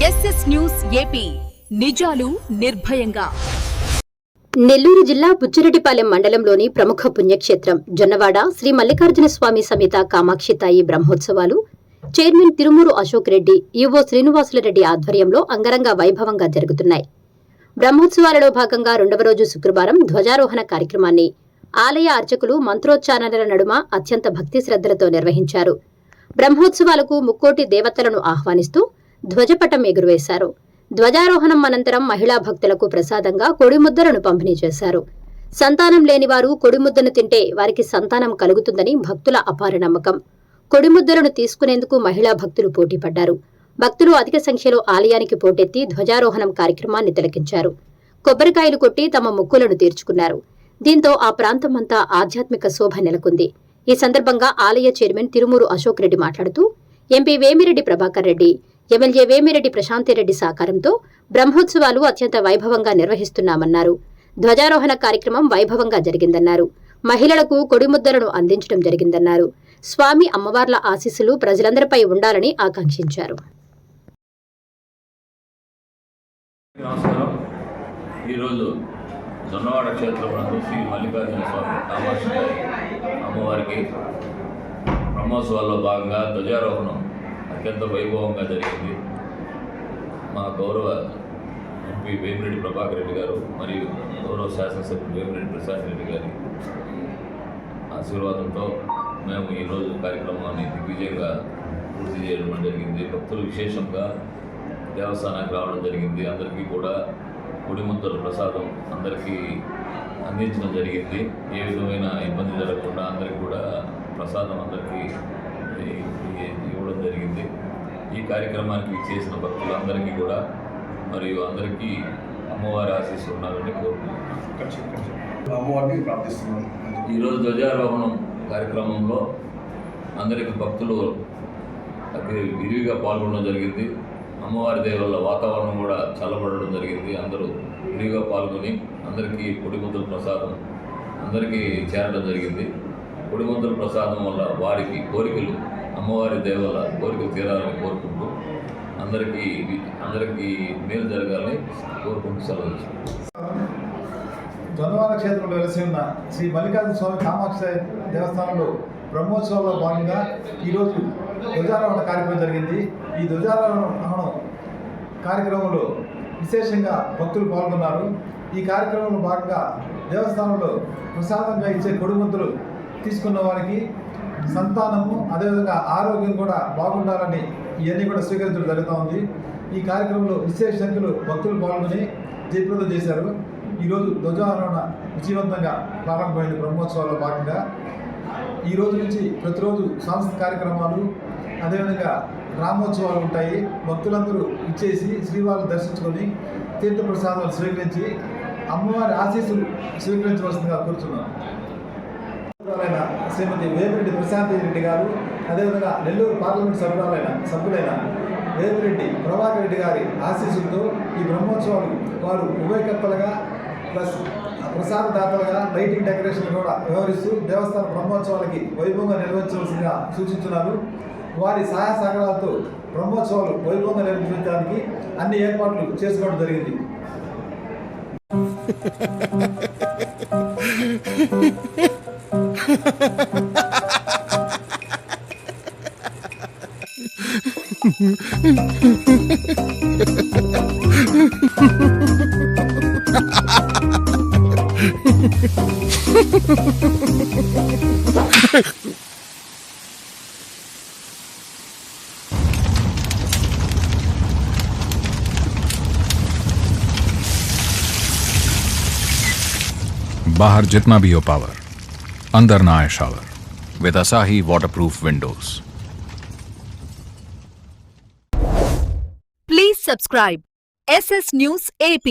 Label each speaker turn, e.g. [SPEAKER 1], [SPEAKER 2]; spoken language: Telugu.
[SPEAKER 1] ఎస్ఎస్ న్యూస్ ఏపీ నిజాలు నిర్భయంగా.
[SPEAKER 2] నెల్లూరు జిల్లా బుచ్చిరెడ్డిపాలెం మండలంలోని ప్రముఖ పుణ్యక్షేత్రం జొన్నవాడ శ్రీ మల్లికార్జున స్వామి సమేత కామాక్షితాయి బ్రహ్మోత్సవాలు చైర్మన్ తిరుమూరు అశోక్ రెడ్డి, ఈవో శ్రీనివాసులరెడ్డి ఆధ్వర్యంలో అంగరంగ వైభవంగా జరుగుతున్నాయి. బ్రహ్మోత్సవాలలో భాగంగా రెండవ రోజు శుక్రవారం ధ్వజారోహణ కార్యక్రమాన్ని ఆలయ అర్చకులు మంత్రోచ్చారణల నడుమ అత్యంత భక్తి శ్రద్ధలతో నిర్వహించారు. బ్రహ్మోత్సవాలకు ముక్కోటి దేవతలను ఆహ్వానిస్తూ ధ్వజపటం ఎగురవేశారు. ధ్వజారోహణం అనంతరం మహిళా భక్తులకు ప్రసాదంగా కొడిముద్దలను పంపిణీ చేశారు. సంతానం లేనివారు కొడిముద్దను తింటే వారికి సంతానం కలుగుతుందని భక్తుల అపార నమ్మకం. కొడిముద్దలను తీసుకునేందుకు మహిళా భక్తులు పోటీపడ్డారు. భక్తులు అధిక సంఖ్యలో ఆలయానికి పోటెత్తి ధ్వజారోహణం కార్యక్రమాన్ని తిలకించారు. కొబ్బరికాయలు కొట్టి తమ మొక్కులను తీర్చుకున్నారు. దీంతో ఆ ప్రాంతమంతా ఆధ్యాత్మిక శోభ నెలకొంది. ఈ సందర్భంగా ఆలయ చైర్మన్ తిరుమూరు అశోక్ రెడ్డి మాట్లాడుతూ ఎంపీ వేమిరెడ్డి ప్రభాకర్ రెడ్డి, ఎమ్మెల్యే వేమిరెడ్డి ప్రశాంతిరెడ్డి సహకారంతో బ్రహ్మోత్సవాలు అత్యంత వైభవంగా నిర్వహిస్తున్నామన్నారు. ధ్వజారోహణ కార్యక్రమం వైభవంగా జరిగిందన్నారు. మహిళలకు కొడిముద్దలను అందించడం జరిగిందన్నారు. స్వామి అమ్మవార్ల ఆశీస్సులు ప్రజలందరిపై ఉండాలని ఆకాంక్షించారు.
[SPEAKER 3] ఈరోజు జొన్నవాడ క్షేత్రంలో శ్రీ మల్లికార్జున స్వామి కామాక్షి అమ్మవారికి బ్రహ్మోత్సవాల్లో భాగంగా ధ్వజారోహణం అత్యంత వైభవంగా జరిగింది. మా గౌరవ ఎంపీ వేమిరెడ్డి ప్రభాకర్ రెడ్డి గారు మరియు గౌరవ శాసనసభ్యులు వేమిరెడ్డి ప్రసాద్ రెడ్డి గారి ఆశీర్వాదంతో మేము ఈరోజు కార్యక్రమాన్ని దిగ్విజయంగా పూర్తి చేయడం జరిగింది. భక్తులు విశేషంగా దేవస్థానానికి రావడం జరిగింది. అందరికీ కూడా కొడిముద్దల ప్రసాదం అందరికీ అందించడం జరిగింది. ఏ విధమైన ఇబ్బంది జరగకుండా అందరికీ కూడా ప్రసాదం అందరికీ ఇవ్వడం జరిగింది. ఈ కార్యక్రమానికి చేసిన భక్తులందరికీ కూడా మరియు అందరికీ అమ్మవారి ఆశీస్సులు ఉండాలని కోరుకుంటున్నాను. ఈరోజు ధ్వజారోహణం కార్యక్రమంలో అందరికీ భక్తులు విరివిగా పాల్గొనడం జరిగింది. అమ్మవారి దేవల్ల వాతావరణం కూడా చల్లబడడం జరిగింది. అందరూ విరివిగా పాల్గొని అందరికీ కొడిముద్దల ప్రసాదం అందరికీ చేరడం జరిగింది. కొడిముద్దల ప్రసాదం వల్ల వారికి కోరికలు అమ్మవారి దేవల్ల కోరికలు తీరాలని కోరుకుంటూ అందరికీ మేలు జరగాలని కోరుకుంటూ సెలవు.
[SPEAKER 4] జొన్నవాడ క్షేత్రంలో వెలిసి ఉన్న శ్రీ మల్లికార్జున స్వామి కామాక్షి దేవస్థానంలో బ్రహ్మోత్సవాల్లో భాగంగా ఈరోజు ధ్వజారోహణ కార్యక్రమం జరిగింది. ఈ ధ్వజారోహణ కార్యక్రమంలో విశేషంగా భక్తులు పాల్గొన్నారు. ఈ కార్యక్రమంలో భాగంగా దేవస్థానంలో ప్రసాదంగా ఇచ్చే కొడిముద్దలు తీసుకున్న వారికి సంతానము అదేవిధంగా ఆరోగ్యం కూడా బాగుండాలని ఇవన్నీ కూడా స్వీకరించడం జరుగుతూ ఉంది. ఈ కార్యక్రమంలో విశేష సంఖ్యలో భక్తులు పాల్గొని జయప్రదం చేశారు. ఈరోజు ధ్వజారోహణ విజయవంతంగా ప్రారంభమైంది. బ్రహ్మోత్సవాల్లో భాగంగా ఈ రోజు నుంచి ప్రతిరోజు సాంస్కృతిక కార్యక్రమాలు అదేవిధంగా రామోత్సవాలు ఉంటాయి. భక్తులందరూ ఇచ్చేసి శ్రీవారిని దర్శించుకొని తీర్థప్రసాదాలు స్వీకరించి అమ్మవారి ఆశీస్సులు స్వీకరించవలసిందిగా కోరుతున్నాను. శ్రీమతి వేమిరెడ్డి ప్రశాంతిరెడ్డి గారు అదేవిధంగా నెల్లూరు పార్లమెంట్ సభ్యులైన వేమిరెడ్డి ప్రభాకర్ రెడ్డి గారి ఆశీస్సులతో ఈ బ్రహ్మోత్సవాలు వారు ఉభయకర్తలుగా ప్లస్ ప్రసాదదాతలుగా లైటింగ్ డెకరేషన్ కూడా వ్యవహరిస్తూ దేవస్థాన బ్రహ్మోత్సవాలకి వైభవంగా నిర్వహించవలసిందిగా సూచించున్నారు. వారి సహాయ సహకారాలతో బ్రహ్మోత్సవాలు వైభవంగా నిర్వహించడానికి అన్ని ఏర్పాట్లు చేసుకోవడం జరిగింది.
[SPEAKER 5] बाहर जितना भी हो पावर, अंदर ना आए shower with Asahi waterproof windows.
[SPEAKER 1] Please subscribe SS News AP.